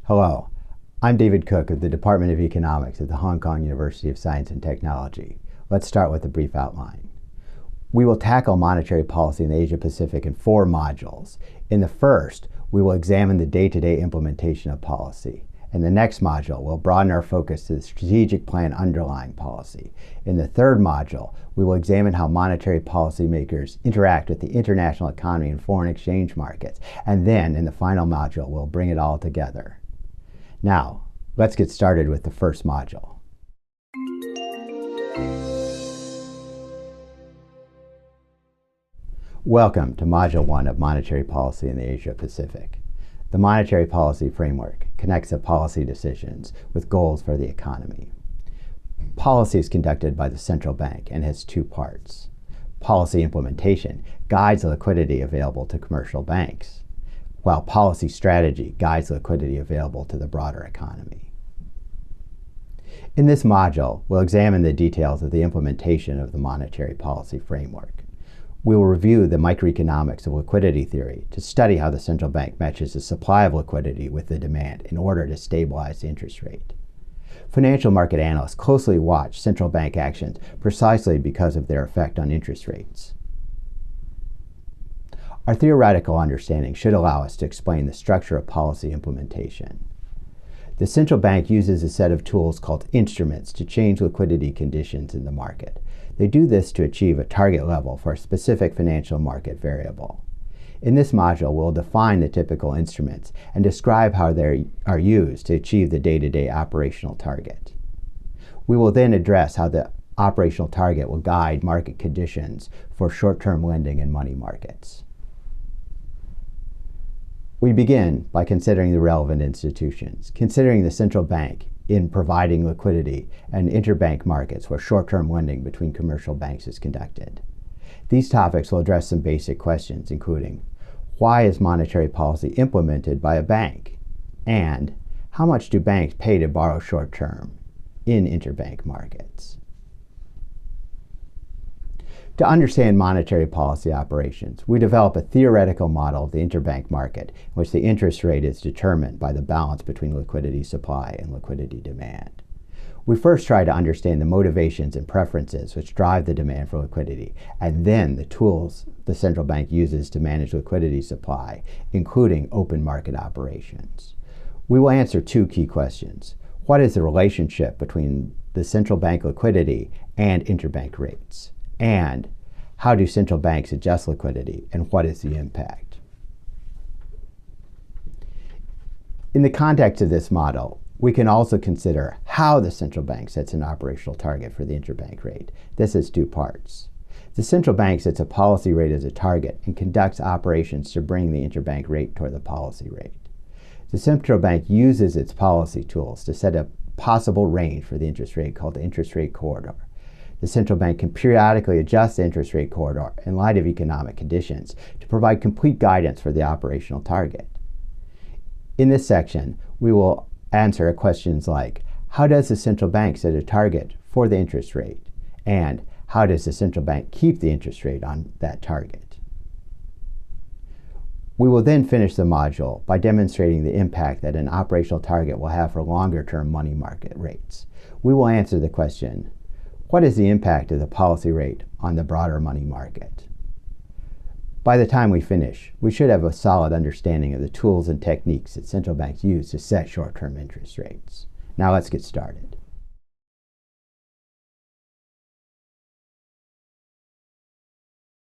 Hello, I'm David Cook of the Department of Economics at the Hong Kong University of Science and Technology. Let's start with a brief outline. We will tackle monetary policy in the Asia Pacific in 4 modules. In the first, we will examine the day-to-day implementation of policy. In the next module, we'll broaden our focus to the strategic plan underlying policy. In the third module, we will examine how monetary policymakers interact with the international economy and foreign exchange markets. And then, in the final module, we'll bring it all together. Now, let's get started with the first module. Welcome to Module 1 of Monetary Policy in the Asia Pacific. The monetary policy framework connects the policy decisions with goals for the economy. Policy is conducted by the central bank and has 2 parts. Policy implementation guides the liquidity available to commercial banks, while policy strategy guides liquidity available to the broader economy. In this module, we'll examine the details of the implementation of the monetary policy framework. We will review the microeconomics of liquidity theory to study how the central bank matches the supply of liquidity with the demand in order to stabilize the interest rate. Financial market analysts closely watch central bank actions precisely because of their effect on interest rates. Our theoretical understanding should allow us to explain the structure of policy implementation. The central bank uses a set of tools called instruments to change liquidity conditions in the market. They do this to achieve a target level for a specific financial market variable. In this module, we'll define the typical instruments and describe how they are used to achieve the day-to-day operational target. We will then address how the operational target will guide market conditions for short-term lending and money markets. We begin by considering the relevant institutions, considering the central bank in providing liquidity and interbank markets where short-term lending between commercial banks is conducted. These topics will address some basic questions, including why is monetary policy implemented by a bank? And how much do banks pay to borrow short-term in interbank markets? To understand monetary policy operations, we develop a theoretical model of the interbank market in which the interest rate is determined by the balance between liquidity supply and liquidity demand. We first try to understand the motivations and preferences which drive the demand for liquidity, and then the tools the central bank uses to manage liquidity supply, including open market operations. We will answer 2 key questions. What is the relationship between the central bank liquidity and interbank rates? And how do central banks adjust liquidity, and what is the impact? In the context of this model, we can also consider how the central bank sets an operational target for the interbank rate. This has 2 parts. The central bank sets a policy rate as a target and conducts operations to bring the interbank rate toward the policy rate. The central bank uses its policy tools to set a possible range for the interest rate called the interest rate corridor. The central bank can periodically adjust the interest rate corridor in light of economic conditions to provide complete guidance for the operational target. In this section, we will answer questions like, how does the central bank set a target for the interest rate? And how does the central bank keep the interest rate on that target? We will then finish the module by demonstrating the impact that an operational target will have for longer-term money market rates. We will answer the question, what is the impact of the policy rate on the broader money market? By the time we finish, we should have a solid understanding of the tools and techniques that central banks use to set short-term interest rates. Now let's get started.